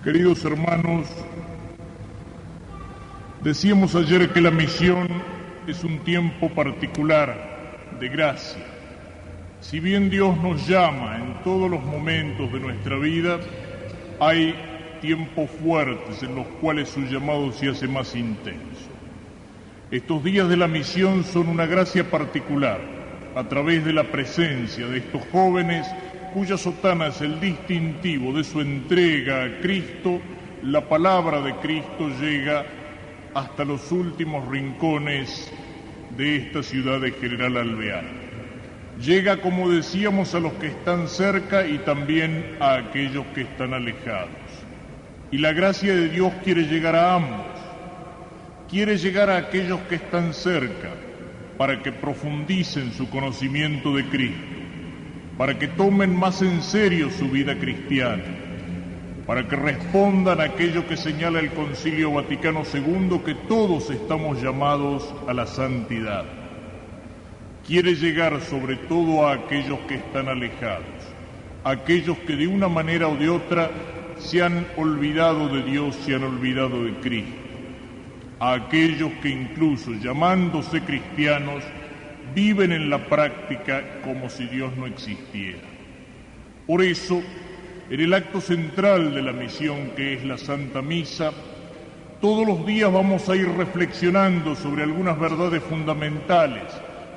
Queridos hermanos, decíamos ayer que la misión es un tiempo particular de gracia. Si bien Dios nos llama en todos los momentos de nuestra vida, hay tiempos fuertes en los cuales su llamado se hace más intenso. Estos días de la misión son una gracia particular, a través de la presencia de estos jóvenes cuya sotana es el distintivo de su entrega a Cristo. La palabra de Cristo llega hasta los últimos rincones de esta ciudad de General Alvear. Llega, como decíamos, a los que están cerca y también a aquellos que están alejados. Y la gracia de Dios quiere llegar a ambos. Quiere llegar a aquellos que están cerca para que profundicen su conocimiento de Cristo, para que tomen más en serio su vida cristiana, para que respondan a aquello que señala el Concilio Vaticano II, que todos estamos llamados a la santidad. Quiere llegar sobre todo a aquellos que están alejados, a aquellos que de una manera o de otra se han olvidado de Dios, se han olvidado de Cristo, a aquellos que incluso llamándose cristianos viven en la práctica como si Dios no existiera. Por eso, en el acto central de la misión, que es la Santa Misa, todos los días vamos a ir reflexionando sobre algunas verdades fundamentales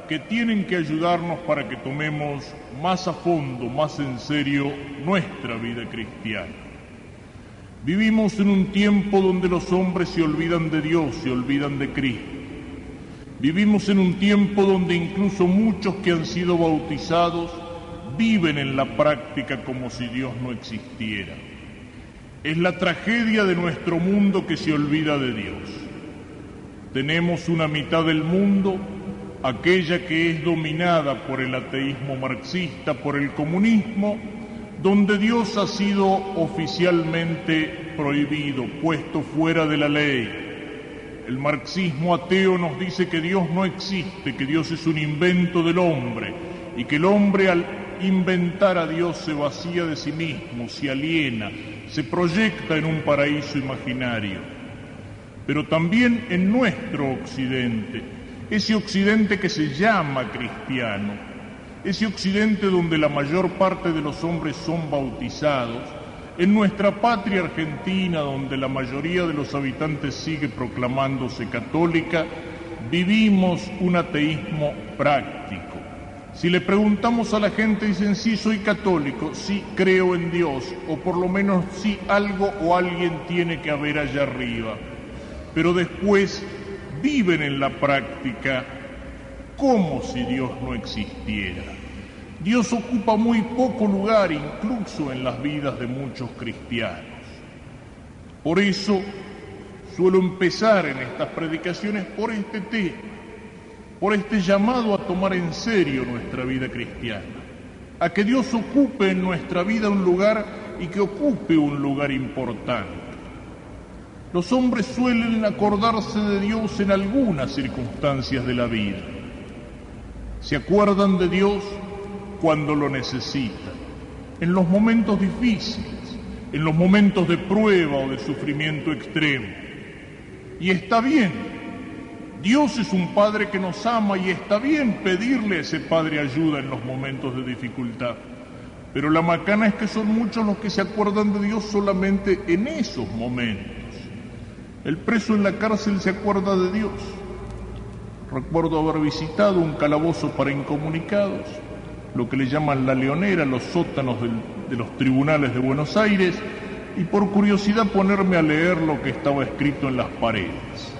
que tienen que ayudarnos para que tomemos más a fondo, más en serio nuestra vida cristiana. Vivimos en un tiempo donde los hombres se olvidan de Dios, se olvidan de Cristo. Vivimos en un tiempo donde incluso muchos que han sido bautizados viven en la práctica como si Dios no existiera. Es la tragedia de nuestro mundo que se olvida de Dios. Tenemos una mitad del mundo, aquella que es dominada por el ateísmo marxista, por el comunismo, donde Dios ha sido oficialmente prohibido, puesto fuera de la ley. El marxismo ateo nos dice que Dios no existe, que Dios es un invento del hombre y que el hombre al inventar a Dios se vacía de sí mismo, se aliena, se proyecta en un paraíso imaginario. Pero también en nuestro occidente, ese occidente que se llama cristiano, ese occidente donde la mayor parte de los hombres son bautizados, en nuestra patria Argentina, donde la mayoría de los habitantes sigue proclamándose católica, vivimos un ateísmo práctico. Si le preguntamos a la gente, dicen, sí, soy católico, sí, creo en Dios, o por lo menos sí, algo o alguien tiene que haber allá arriba. Pero después viven en la práctica como si Dios no existiera. Dios ocupa muy poco lugar incluso en las vidas de muchos cristianos. Por eso suelo empezar en estas predicaciones por este tema, por este llamado a tomar en serio nuestra vida cristiana, a que Dios ocupe en nuestra vida un lugar y que ocupe un lugar importante. Los hombres suelen acordarse de Dios en algunas circunstancias de la vida. Se acuerdan de Dios cuando lo necesitan, en los momentos difíciles, en los momentos de prueba o de sufrimiento extremo. Y está bien, Dios es un Padre que nos ama y está bien pedirle a ese Padre ayuda en los momentos de dificultad. Pero la macana es que son muchos los que se acuerdan de Dios solamente en esos momentos. El preso en la cárcel se acuerda de Dios. Recuerdo haber visitado un calabozo para incomunicados, lo que le llaman la Leonera, los sótanos de los tribunales de Buenos Aires, y por curiosidad ponerme a leer lo que estaba escrito en las paredes.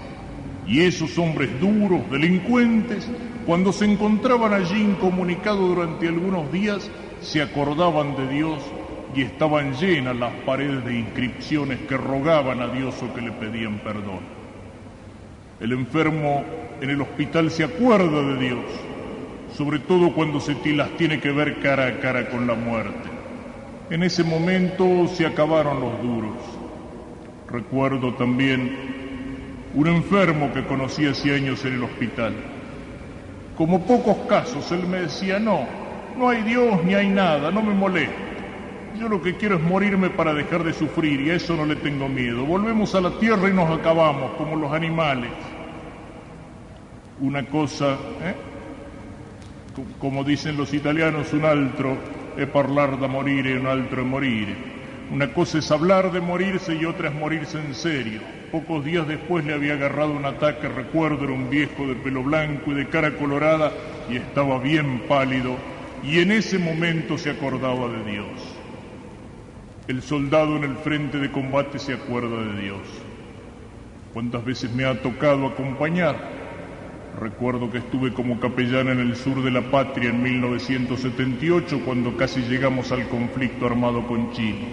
Y esos hombres duros, delincuentes, cuando se encontraban allí incomunicados durante algunos días, se acordaban de Dios y estaban llenas las paredes de inscripciones que rogaban a Dios o que le pedían perdón. El enfermo en el hospital se acuerda de Dios, sobre todo cuando se las tiene que ver cara a cara con la muerte. En ese momento se acabaron los duros. Recuerdo también un enfermo que conocí hace años en el hospital. Como pocos casos, él me decía, no hay Dios ni hay nada, no me moleste. Yo lo que quiero es morirme para dejar de sufrir, y a eso no le tengo miedo. Volvemos a la tierra y nos acabamos, como los animales. Una cosa, como dicen los italianos, un altro è parlar da morire, un altro è morire. Una cosa es hablar de morirse y otra es morirse en serio. Pocos días después le había agarrado un ataque, recuerdo, era un viejo de pelo blanco y de cara colorada, y estaba bien pálido, y en ese momento se acordaba de Dios. El soldado en el frente de combate se acuerda de Dios. ¿Cuántas veces me ha tocado acompañar? Recuerdo que estuve como capellán en el sur de la patria en 1978, cuando casi llegamos al conflicto armado con Chile.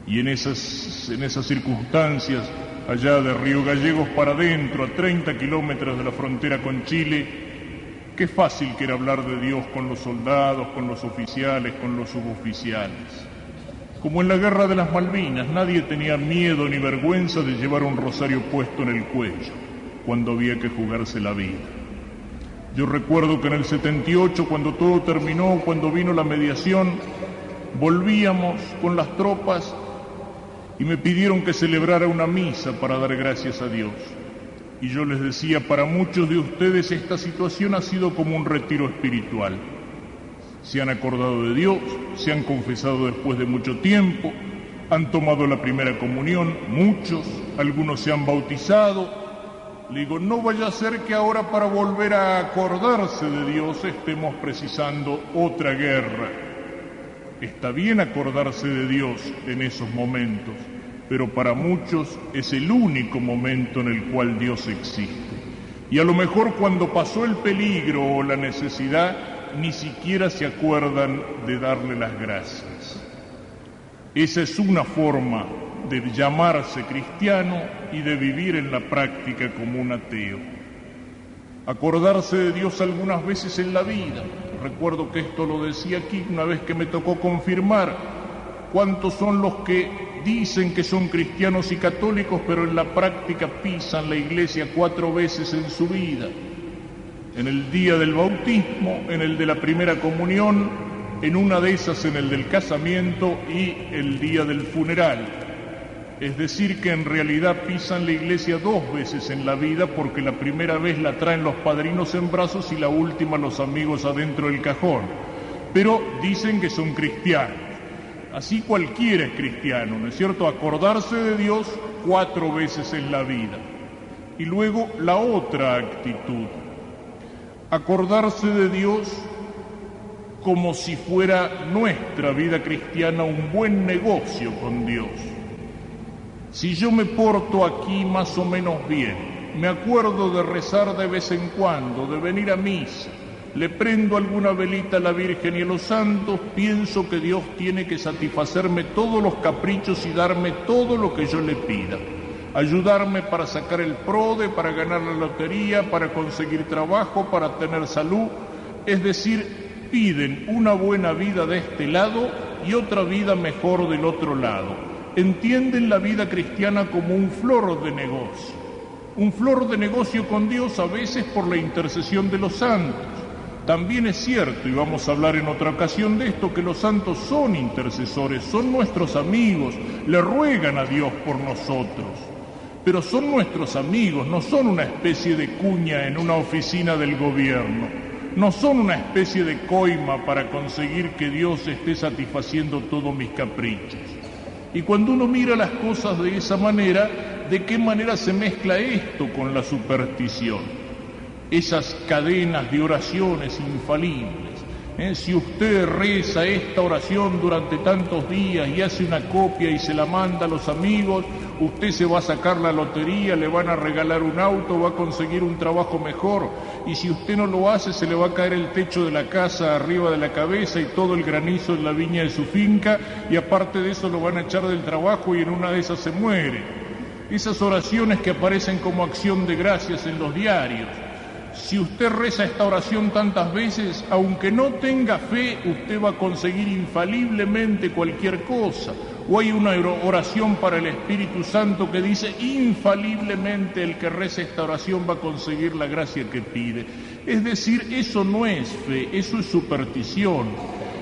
Y en esas circunstancias, allá de Río Gallegos para adentro, a 30 kilómetros de la frontera con Chile, qué fácil que era hablar de Dios con los soldados, con los oficiales, con los suboficiales. Como en la guerra de las Malvinas, nadie tenía miedo ni vergüenza de llevar un rosario puesto en el cuello cuando había que jugarse la vida. Yo recuerdo que en el 78, cuando todo terminó, cuando vino la mediación, volvíamos con las tropas y me pidieron que celebrara una misa para dar gracias a Dios. Y yo les decía, para muchos de ustedes esta situación ha sido como un retiro espiritual. Se han acordado de Dios, se han confesado después de mucho tiempo, han tomado la primera comunión, muchos, algunos se han bautizado. Le digo, no vaya a ser que ahora para volver a acordarse de Dios estemos precisando otra guerra. Está bien acordarse de Dios en esos momentos, pero para muchos es el único momento en el cual Dios existe. Y a lo mejor cuando pasó el peligro o la necesidad, ni siquiera se acuerdan de darle las gracias. Esa es una forma de llamarse cristiano y de vivir en la práctica como un ateo. Acordarse de Dios algunas veces en la vida. Recuerdo que esto lo decía aquí una vez que me tocó confirmar. ¿Cuántos son los que dicen que son cristianos y católicos, pero en la práctica pisan la iglesia 4 veces en su vida? En el día del bautismo, en el de la primera comunión, en una de esas en el del casamiento y el día del funeral. Es decir, que en realidad pisan la iglesia 2 veces en la vida, porque la primera vez la traen los padrinos en brazos y la última los amigos adentro del cajón. Pero dicen que son cristianos. Así cualquiera es cristiano, ¿no es cierto? Acordarse de Dios 4 veces en la vida. Y luego la otra actitud. Acordarse de Dios como si fuera nuestra vida cristiana un buen negocio con Dios. Si yo me porto aquí más o menos bien, me acuerdo de rezar de vez en cuando, de venir a misa, le prendo alguna velita a la Virgen y a los santos, pienso que Dios tiene que satisfacerme todos los caprichos y darme todo lo que yo le pida. Ayudarme para sacar el PRODE, para ganar la lotería, para conseguir trabajo, para tener salud. Es decir, piden una buena vida de este lado y otra vida mejor del otro lado. Entienden la vida cristiana como un flor de negocio. Un flor de negocio con Dios, a veces por la intercesión de los santos. También es cierto, y vamos a hablar en otra ocasión de esto, que los santos son intercesores, son nuestros amigos, le ruegan a Dios por nosotros. Pero son nuestros amigos, no son una especie de cuña en una oficina del gobierno, no son una especie de coima para conseguir que Dios esté satisfaciendo todos mis caprichos. Y cuando uno mira las cosas de esa manera, ¿de qué manera se mezcla esto con la superstición? Esas cadenas de oraciones infalibles. Si usted reza esta oración durante tantos días y hace una copia y se la manda a los amigos, usted se va a sacar la lotería, le van a regalar un auto, va a conseguir un trabajo mejor, y si usted no lo hace se le va a caer el techo de la casa arriba de la cabeza y todo el granizo en la viña de su finca, y aparte de eso lo van a echar del trabajo y en una de esas se muere. Esas oraciones que aparecen como acción de gracias en los diarios. Si usted reza esta oración tantas veces, aunque no tenga fe, usted va a conseguir infaliblemente cualquier cosa. O hay una oración para el Espíritu Santo que dice, infaliblemente el que reza esta oración va a conseguir la gracia que pide. Es decir, eso no es fe, eso es superstición.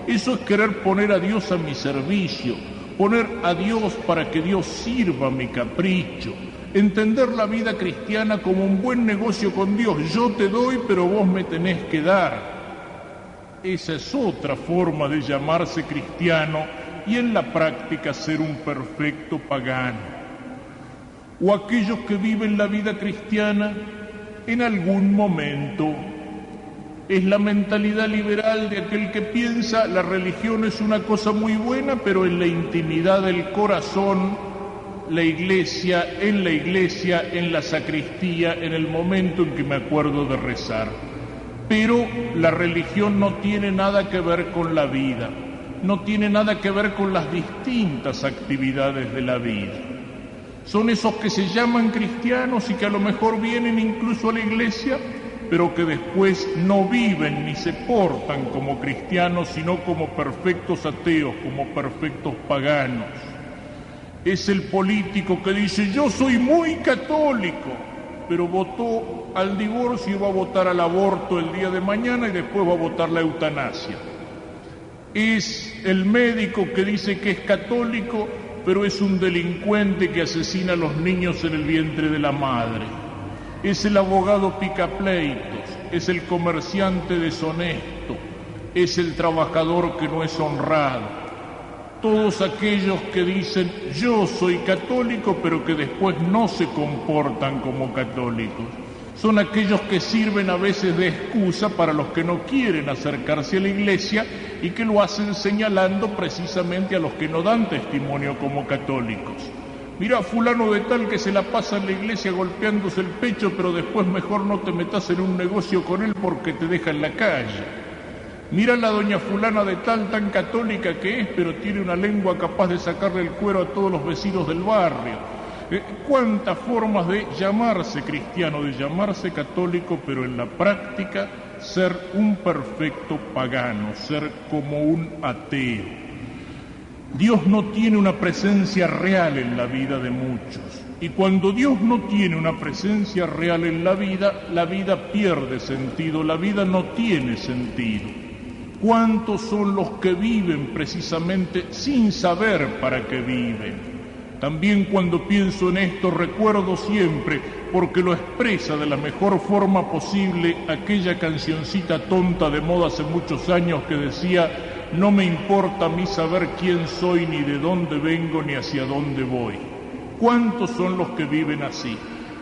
Eso es querer poner a Dios a mi servicio, poner a Dios para que Dios sirva a mi capricho, entender la vida cristiana como un buen negocio con Dios. Yo te doy, pero vos me tenés que dar. Esa es otra forma de llamarse cristiano y en la práctica ser un perfecto pagano. O aquellos que viven la vida cristiana en algún momento. Es la mentalidad liberal de aquel que piensa la religión es una cosa muy buena, pero en la intimidad del corazón, en la iglesia, en la sacristía, en el momento en que me acuerdo de rezar. Pero la religión no tiene nada que ver con la vida, no tiene nada que ver con las distintas actividades de la vida. Son esos que se llaman cristianos y que a lo mejor vienen incluso a la iglesia, pero que después no viven ni se portan como cristianos, sino como perfectos ateos, como perfectos paganos. Es el político que dice, yo soy muy católico, pero votó al divorcio y va a votar al aborto el día de mañana y después va a votar la eutanasia. Es el médico que dice que es católico, pero es un delincuente que asesina a los niños en el vientre de la madre. Es el abogado picapleitos, es el comerciante deshonesto, es el trabajador que no es honrado. Todos aquellos que dicen, yo soy católico, pero que después no se comportan como católicos. Son aquellos que sirven a veces de excusa para los que no quieren acercarse a la iglesia y que lo hacen señalando precisamente a los que no dan testimonio como católicos. Mira, fulano de tal que se la pasa en la iglesia golpeándose el pecho, pero después mejor no te metas en un negocio con él porque te deja en la calle. Mira la doña fulana de tal tan católica que es, pero tiene una lengua capaz de sacarle el cuero a todos los vecinos del barrio. ¿Cuántas formas de llamarse cristiano, de llamarse católico, pero en la práctica ser un perfecto pagano, ser como un ateo? Dios no tiene una presencia real en la vida de muchos. Y cuando Dios no tiene una presencia real en la vida pierde sentido, la vida no tiene sentido. ¿Cuántos son los que viven precisamente sin saber para qué viven? También cuando pienso en esto recuerdo siempre, porque lo expresa de la mejor forma posible, aquella cancioncita tonta de moda hace muchos años que decía: no me importa a mí saber quién soy, ni de dónde vengo, ni hacia dónde voy. ¿Cuántos son los que viven así?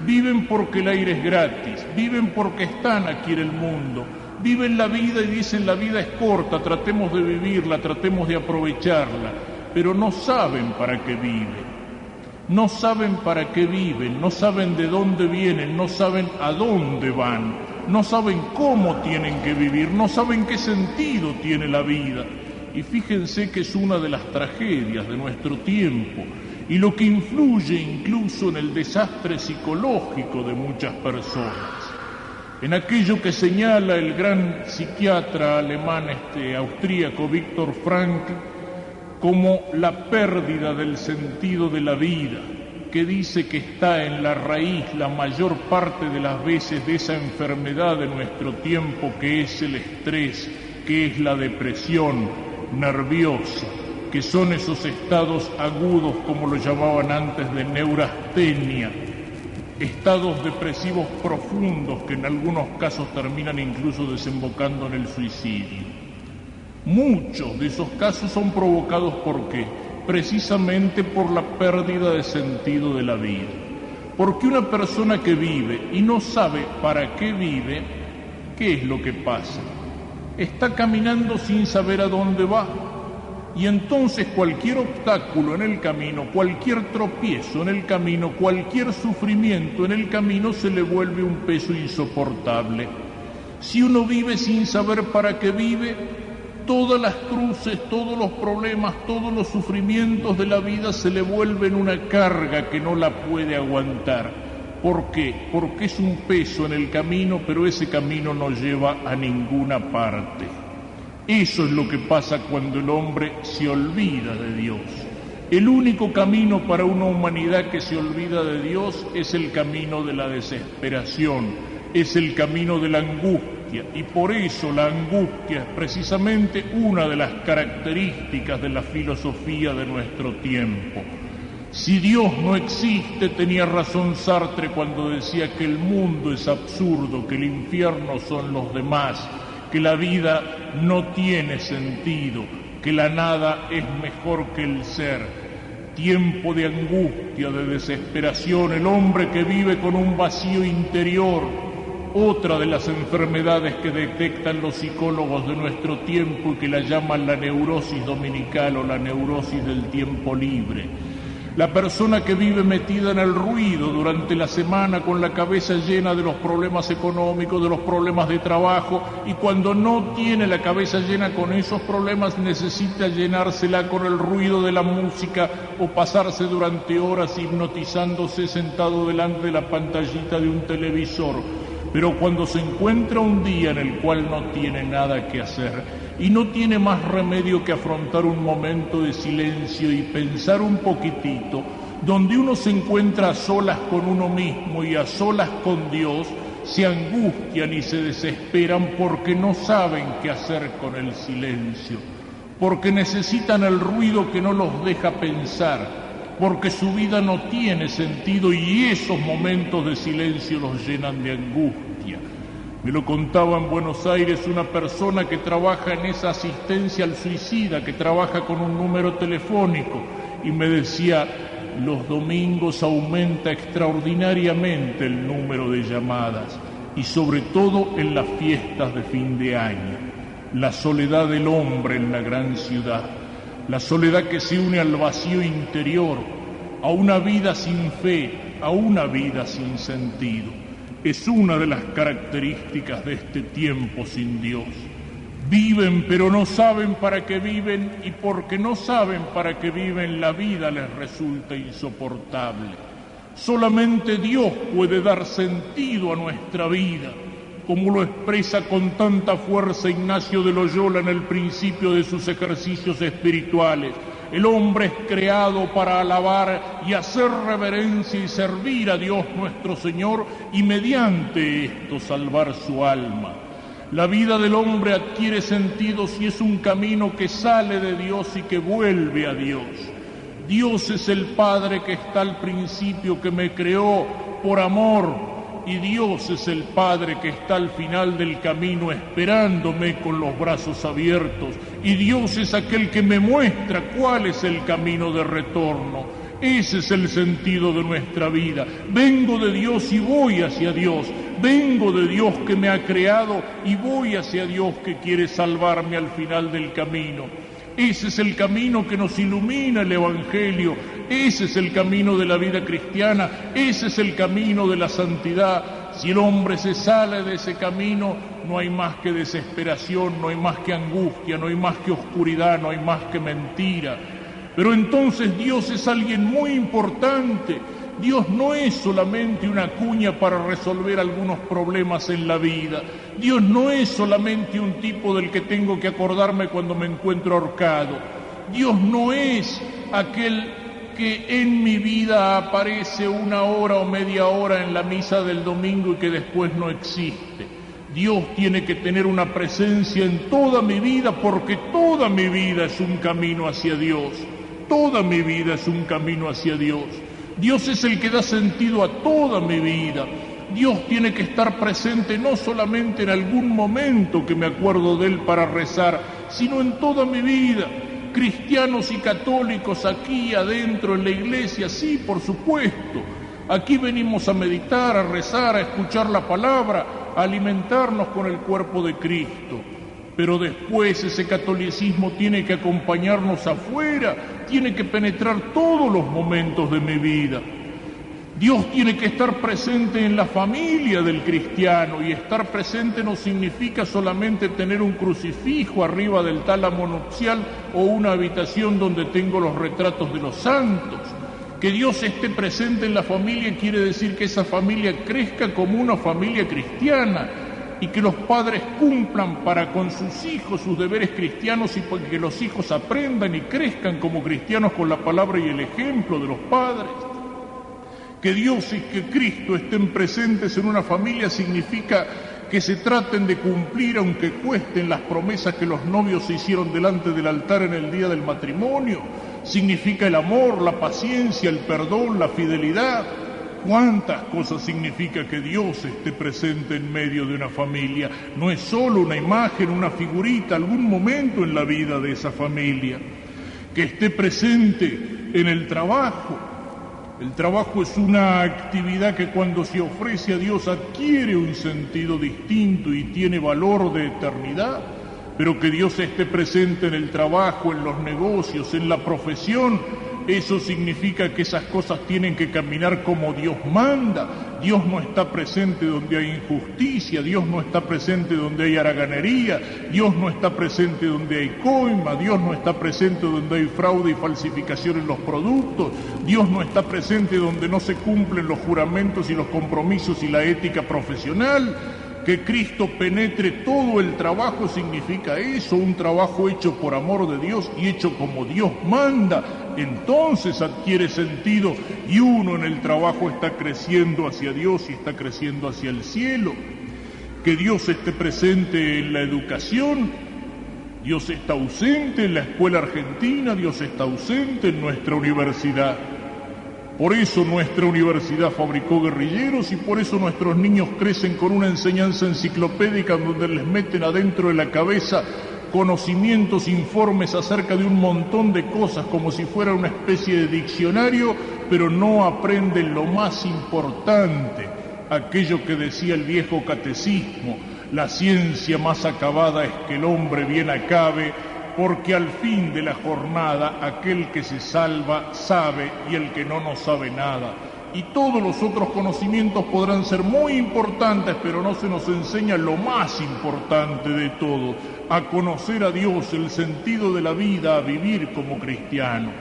Viven porque el aire es gratis, viven porque están aquí en el mundo, viven la vida y dicen la vida es corta, tratemos de vivirla, tratemos de aprovecharla, pero no saben para qué viven. No saben para qué viven, no saben de dónde vienen, no saben a dónde van, no saben cómo tienen que vivir, no saben qué sentido tiene la vida. Y fíjense que es una de las tragedias de nuestro tiempo y lo que influye incluso en el desastre psicológico de muchas personas. En aquello que señala el gran psiquiatra alemán austríaco Viktor Frankl como la pérdida del sentido de la vida, que dice que está en la raíz la mayor parte de las veces de esa enfermedad de nuestro tiempo que es el estrés, que es la depresión nerviosa, que son esos estados agudos, como lo llamaban antes, de neurastenia, estados depresivos profundos que en algunos casos terminan incluso desembocando en el suicidio. Muchos de esos casos son provocados ¿por qué? Precisamente por la pérdida de sentido de la vida. Porque una persona que vive y no sabe para qué vive, ¿qué es lo que pasa? Está caminando sin saber a dónde va. Y entonces cualquier obstáculo en el camino, cualquier tropiezo en el camino, cualquier sufrimiento en el camino se le vuelve un peso insoportable. Si uno vive sin saber para qué vive, todas las cruces, todos los problemas, todos los sufrimientos de la vida se le vuelven una carga que no la puede aguantar. ¿Por qué? Porque es un peso en el camino, pero ese camino no lleva a ninguna parte. Eso es lo que pasa cuando el hombre se olvida de Dios. El único camino para una humanidad que se olvida de Dios es el camino de la desesperación, es el camino de la angustia, y por eso la angustia es precisamente una de las características de la filosofía de nuestro tiempo. Si Dios no existe, tenía razón Sartre cuando decía que el mundo es absurdo, que el infierno son los demás, que la vida no tiene sentido, que la nada es mejor que el ser. Tiempo de angustia, de desesperación, el hombre que vive con un vacío interior, otra de las enfermedades que detectan los psicólogos de nuestro tiempo y que la llaman la neurosis dominical o la neurosis del tiempo libre. La persona que vive metida en el ruido durante la semana con la cabeza llena de los problemas económicos, de los problemas de trabajo, y cuando no tiene la cabeza llena con esos problemas necesita llenársela con el ruido de la música o pasarse durante horas hipnotizándose sentado delante de la pantallita de un televisor. Pero cuando se encuentra un día en el cual no tiene nada que hacer y no tiene más remedio que afrontar un momento de silencio y pensar un poquitito, donde uno se encuentra a solas con uno mismo y a solas con Dios, se angustian y se desesperan porque no saben qué hacer con el silencio, porque necesitan el ruido que no los deja pensar, porque su vida no tiene sentido y esos momentos de silencio los llenan de angustia. Me lo contaba en Buenos Aires una persona que trabaja en esa asistencia al suicida, que trabaja con un número telefónico, y me decía, los domingos aumenta extraordinariamente el número de llamadas, y sobre todo en las fiestas de fin de año. La soledad del hombre en la gran ciudad, la soledad que se une al vacío interior, a una vida sin fe, a una vida sin sentido. Es una de las características de este tiempo sin Dios. Viven pero no saben para qué viven, y porque no saben para qué viven, la vida les resulta insoportable. Solamente Dios puede dar sentido a nuestra vida, como lo expresa con tanta fuerza Ignacio de Loyola en el principio de sus ejercicios espirituales. El hombre es creado para alabar y hacer reverencia y servir a Dios nuestro Señor y mediante esto salvar su alma. La vida del hombre adquiere sentido si es un camino que sale de Dios y que vuelve a Dios. Dios es el Padre que está al principio, que me creó por amor, y Dios es el Padre que está al final del camino esperándome con los brazos abiertos, y Dios es aquel que me muestra cuál es el camino de retorno. Ese es el sentido de nuestra vida. Vengo de Dios y voy hacia Dios. Vengo de Dios que me ha creado y voy hacia Dios que quiere salvarme al final del camino. Ese es el camino que nos ilumina el Evangelio, ese es el camino de la vida cristiana, ese es el camino de la santidad. Si el hombre se sale de ese camino, no hay más que desesperación, no hay más que angustia, no hay más que oscuridad, no hay más que mentira. Pero entonces Dios es alguien muy importante. Dios no es solamente una cuña para resolver algunos problemas en la vida. Dios no es solamente un tipo del que tengo que acordarme cuando me encuentro ahorcado. Dios no es aquel que en mi vida aparece una hora o media hora en la misa del domingo y que después no existe. Dios tiene que tener una presencia en toda mi vida, porque toda mi vida es un camino hacia Dios. Toda mi vida es un camino hacia Dios. Dios es el que da sentido a toda mi vida. Dios tiene que estar presente no solamente en algún momento que me acuerdo de Él para rezar, sino en toda mi vida. Cristianos y católicos aquí adentro en la iglesia, sí, por supuesto. Aquí venimos a meditar, a rezar, a escuchar la palabra, a alimentarnos con el cuerpo de Cristo. Pero después ese catolicismo tiene que acompañarnos afuera, tiene que penetrar todos los momentos de mi vida. Dios tiene que estar presente en la familia del cristiano, y estar presente no significa solamente tener un crucifijo arriba del tálamo nupcial o una habitación donde tengo los retratos de los santos. Que Dios esté presente en la familia quiere decir que esa familia crezca como una familia cristiana, y que los padres cumplan para con sus hijos sus deberes cristianos, y que los hijos aprendan y crezcan como cristianos con la palabra y el ejemplo de los padres. Que Dios y que Cristo estén presentes en una familia significa que se traten de cumplir, aunque cuesten, las promesas que los novios se hicieron delante del altar en el día del matrimonio. Significa el amor, la paciencia, el perdón, la fidelidad. ¿Cuántas cosas significa que Dios esté presente en medio de una familia? No es solo una imagen, una figurita, algún momento en la vida de esa familia. Que esté presente en el trabajo. El trabajo es una actividad que cuando se ofrece a Dios adquiere un sentido distinto y tiene valor de eternidad, pero que Dios esté presente en el trabajo, en los negocios, en la profesión, eso significa que esas cosas tienen que caminar como Dios manda. Dios no está presente donde hay injusticia, Dios no está presente donde hay haraganería, Dios no está presente donde hay coima, Dios no está presente donde hay fraude y falsificación en los productos, Dios no está presente donde no se cumplen los juramentos y los compromisos y la ética profesional. Que Cristo penetre todo el trabajo significa eso, un trabajo hecho por amor de Dios y hecho como Dios manda. Entonces adquiere sentido y uno en el trabajo está creciendo hacia Dios y está creciendo hacia el cielo. Que Dios esté presente en la educación. Dios está ausente en la escuela argentina, Dios está ausente en nuestra universidad. Por eso nuestra universidad fabricó guerrilleros y por eso nuestros niños crecen con una enseñanza enciclopédica donde les meten adentro de la cabeza conocimientos, informes acerca de un montón de cosas como si fuera una especie de diccionario, pero no aprenden lo más importante, aquello que decía el viejo catecismo: la ciencia más acabada es que el hombre bien acabe, porque al fin de la jornada aquel que se salva sabe y el que no sabe nada. Y todos los otros conocimientos podrán ser muy importantes, pero no se nos enseña lo más importante de todo: a conocer a Dios, el sentido de la vida, a vivir como cristianos.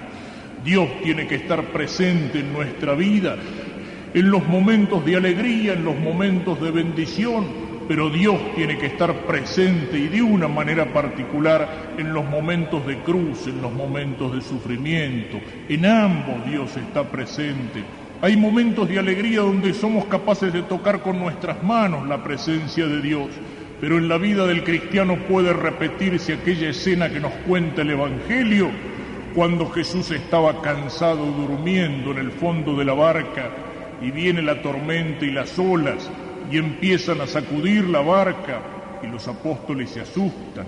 Dios tiene que estar presente en nuestra vida, en los momentos de alegría, en los momentos de bendición, pero Dios tiene que estar presente y de una manera particular en los momentos de cruz, en los momentos de sufrimiento. En ambos Dios está presente. Hay momentos de alegría donde somos capaces de tocar con nuestras manos la presencia de Dios, pero en la vida del cristiano puede repetirse aquella escena que nos cuenta el Evangelio, cuando Jesús estaba cansado durmiendo en el fondo de la barca y viene la tormenta y las olas y empiezan a sacudir la barca y los apóstoles se asustan.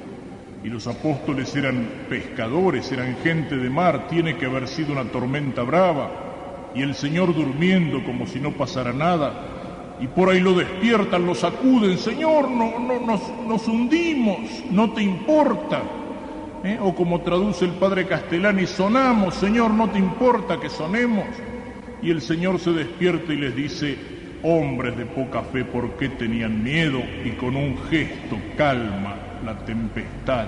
Y los apóstoles eran pescadores, eran gente de mar, tiene que haber sido una tormenta brava. Y el Señor durmiendo como si no pasara nada. Y por ahí lo despiertan, lo sacuden: Señor, nos hundimos, no te importa. O como traduce el padre Castellani: sonamos, Señor, no te importa que sonemos. Y el Señor se despierta y les dice: hombres de poca fe, ¿por qué tenían miedo? Y con un gesto calma la tempestad,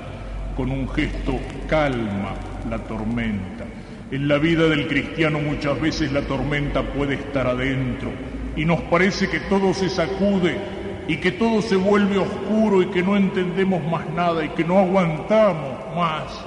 con un gesto calma la tormenta. En la vida del cristiano muchas veces la tormenta puede estar adentro y nos parece que todo se sacude y que todo se vuelve oscuro y que no entendemos más nada y que no aguantamos más.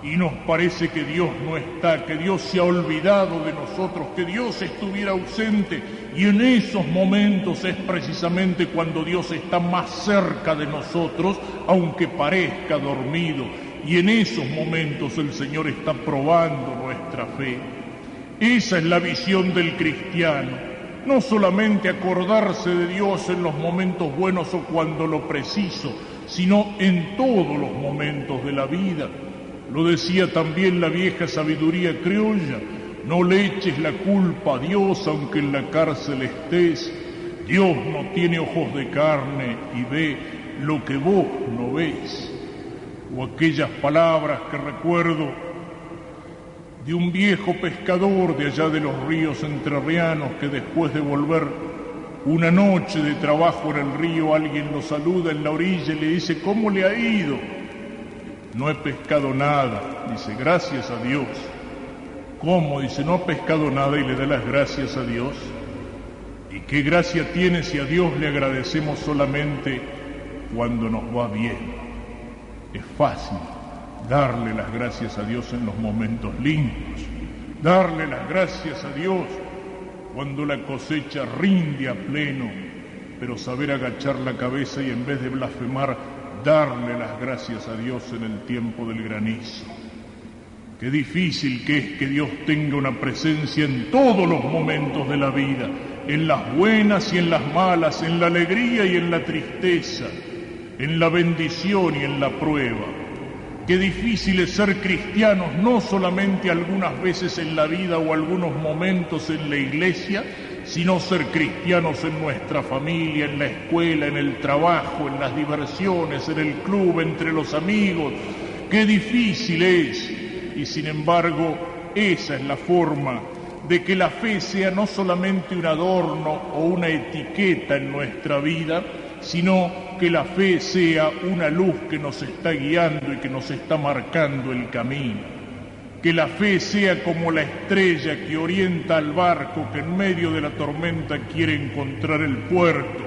Y nos parece que Dios no está, que Dios se ha olvidado de nosotros, que Dios estuviera ausente. Y en esos momentos es precisamente cuando Dios está más cerca de nosotros, aunque parezca dormido. Y en esos momentos el Señor está probando nuestra fe. Esa es la visión del cristiano. No solamente acordarse de Dios en los momentos buenos o cuando lo preciso, sino en todos los momentos de la vida. Lo decía también la vieja sabiduría criolla: no le eches la culpa a Dios aunque en la cárcel estés. Dios no tiene ojos de carne y ve lo que vos no ves. O aquellas palabras que recuerdo de un viejo pescador de allá de los ríos entrerrianos que después de volver una noche de trabajo en el río, alguien lo saluda en la orilla y le dice: ¿cómo le ha ido? No he pescado nada. Dice: gracias a Dios. ¿Cómo? Dice: no ha pescado nada y le da las gracias a Dios. ¿Y qué gracia tiene si a Dios le agradecemos solamente cuando nos va bien? Es fácil darle las gracias a Dios en los momentos lindos, darle las gracias a Dios cuando la cosecha rinde a pleno, pero saber agachar la cabeza y en vez de blasfemar, darle las gracias a Dios en el tiempo del granizo. Qué difícil que es que Dios tenga una presencia en todos los momentos de la vida, en las buenas y en las malas, en la alegría y en la tristeza, en la bendición y en la prueba. Qué difícil es ser cristianos, no solamente algunas veces en la vida o algunos momentos en la iglesia, sino ser cristianos en nuestra familia, en la escuela, en el trabajo, en las diversiones, en el club, entre los amigos. Qué difícil es. Y sin embargo, esa es la forma de que la fe sea no solamente un adorno o una etiqueta en nuestra vida, sino que la fe sea una luz que nos está guiando y que nos está marcando el camino. Que la fe sea como la estrella que orienta al barco que en medio de la tormenta quiere encontrar el puerto.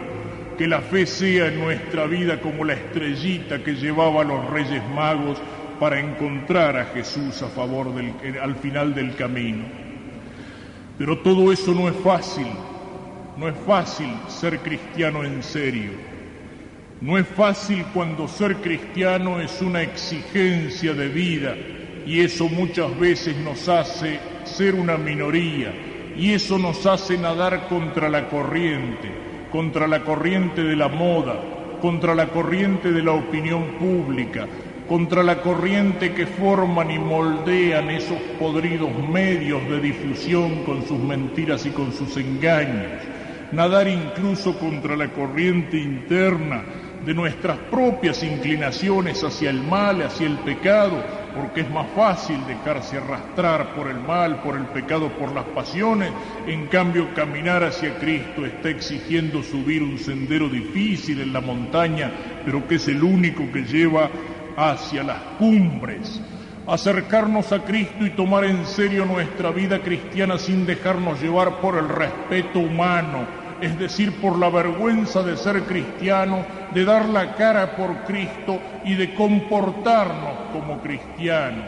Que la fe sea en nuestra vida como la estrellita que llevaba a los Reyes Magos para encontrar a Jesús al final del camino. Pero todo eso no es fácil. No es fácil ser cristiano en serio. No es fácil cuando ser cristiano es una exigencia de vida. Y eso muchas veces nos hace ser una minoría, y eso nos hace nadar contra la corriente de la moda, contra la corriente de la opinión pública, contra la corriente que forman y moldean esos podridos medios de difusión con sus mentiras y con sus engaños, nadar incluso contra la corriente interna de nuestras propias inclinaciones hacia el mal, hacia el pecado, porque es más fácil dejarse arrastrar por el mal, por el pecado, por las pasiones. En cambio, caminar hacia Cristo está exigiendo subir un sendero difícil en la montaña, pero que es el único que lleva hacia las cumbres. Acercarnos a Cristo y tomar en serio nuestra vida cristiana sin dejarnos llevar por el respeto humano, es decir, por la vergüenza de ser cristiano, de dar la cara por Cristo y de comportarnos como cristianos.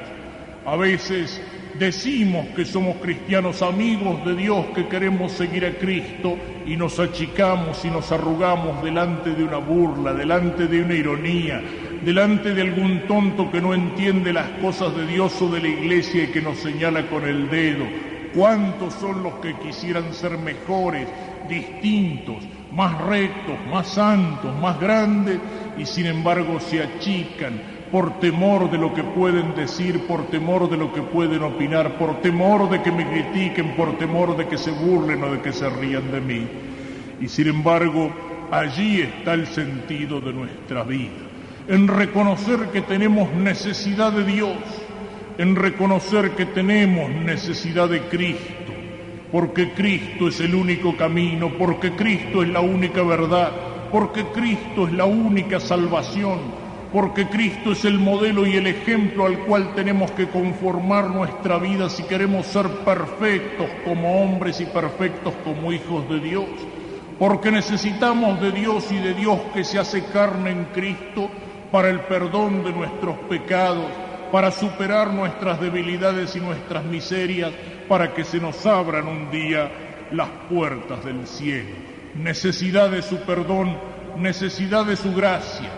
A veces decimos que somos cristianos, amigos de Dios, que queremos seguir a Cristo, y nos achicamos y nos arrugamos delante de una burla, delante de una ironía, delante de algún tonto que no entiende las cosas de Dios o de la iglesia y que nos señala con el dedo. ¿Cuántos son los que quisieran ser mejores, distintos, más rectos, más santos, más grandes, y sin embargo se achican por temor de lo que pueden decir, por temor de lo que pueden opinar, por temor de que me critiquen, por temor de que se burlen o de que se rían de mí? Y sin embargo, allí está el sentido de nuestra vida, en reconocer que tenemos necesidad de Dios, en reconocer que tenemos necesidad de Cristo, porque Cristo es el único camino, porque Cristo es la única verdad, porque Cristo es la única salvación, porque Cristo es el modelo y el ejemplo al cual tenemos que conformar nuestra vida si queremos ser perfectos como hombres y perfectos como hijos de Dios, porque necesitamos de Dios y de Dios que se hace carne en Cristo para el perdón de nuestros pecados, para superar nuestras debilidades y nuestras miserias, para que se nos abran un día las puertas del cielo. Necesidad de su perdón, necesidad de su gracia,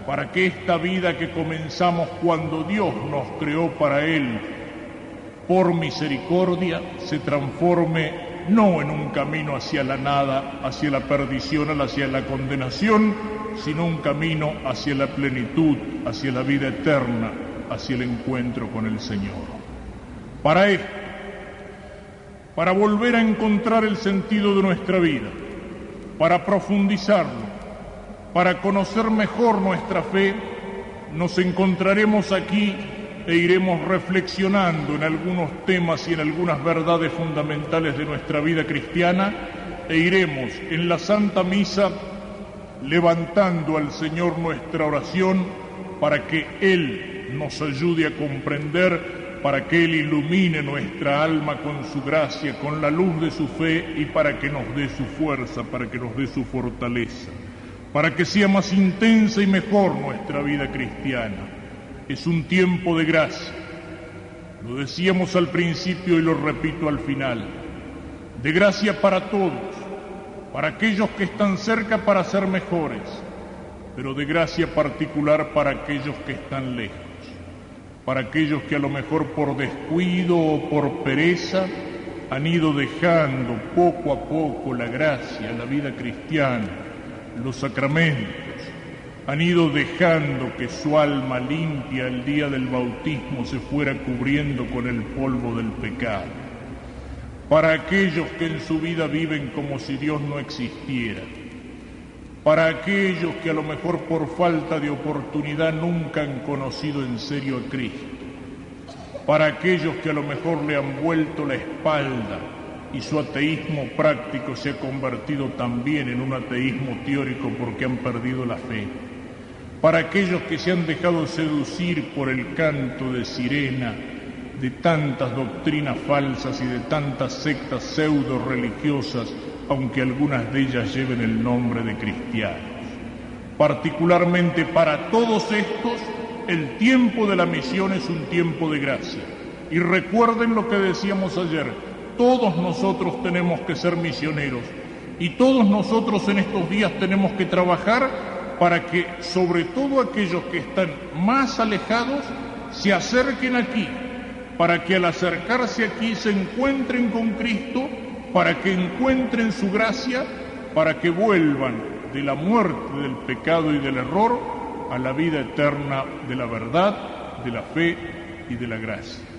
para que esta vida que comenzamos cuando Dios nos creó para Él, por misericordia, se transforme no en un camino hacia la nada, hacia la perdición, hacia la condenación, sino un camino hacia la plenitud, hacia la vida eterna, hacia el encuentro con el Señor. Para esto, para volver a encontrar el sentido de nuestra vida, para profundizarlo, para conocer mejor nuestra fe, nos encontraremos aquí e iremos reflexionando en algunos temas y en algunas verdades fundamentales de nuestra vida cristiana, e iremos en la Santa Misa levantando al Señor nuestra oración para que Él nos ayude a comprender, para que Él ilumine nuestra alma con su gracia, con la luz de su fe, y para que nos dé su fuerza, para que nos dé su fortaleza, para que sea más intensa y mejor nuestra vida cristiana. Es un tiempo de gracia. Lo decíamos al principio y lo repito al final. de gracia para todos, para aquellos que están cerca para ser mejores, pero de gracia particular para aquellos que están lejos, para aquellos que a lo mejor por descuido o por pereza han ido dejando poco a poco la gracia, la vida cristiana, los sacramentos, han ido dejando que su alma limpia el día del bautismo se fuera cubriendo con el polvo del pecado. Para aquellos que en su vida viven como si Dios no existiera. Para aquellos que a lo mejor por falta de oportunidad nunca han conocido en serio a Cristo. Para aquellos que a lo mejor le han vuelto la espalda y su ateísmo práctico se ha convertido también en un ateísmo teórico porque han perdido la fe. Para aquellos que se han dejado seducir por el canto de sirena de tantas doctrinas falsas y de tantas sectas pseudo-religiosas, aunque algunas de ellas lleven el nombre de cristianos. Particularmente para todos estos, el tiempo de la misión es un tiempo de gracia. Y recuerden lo que decíamos ayer, todos nosotros tenemos que ser misioneros y todos nosotros en estos días tenemos que trabajar para que, sobre todo aquellos que están más alejados, se acerquen aquí, para que al acercarse aquí se encuentren con Cristo, para que encuentren su gracia, para que vuelvan de la muerte, del pecado y del error a la vida eterna de la verdad, de la fe y de la gracia.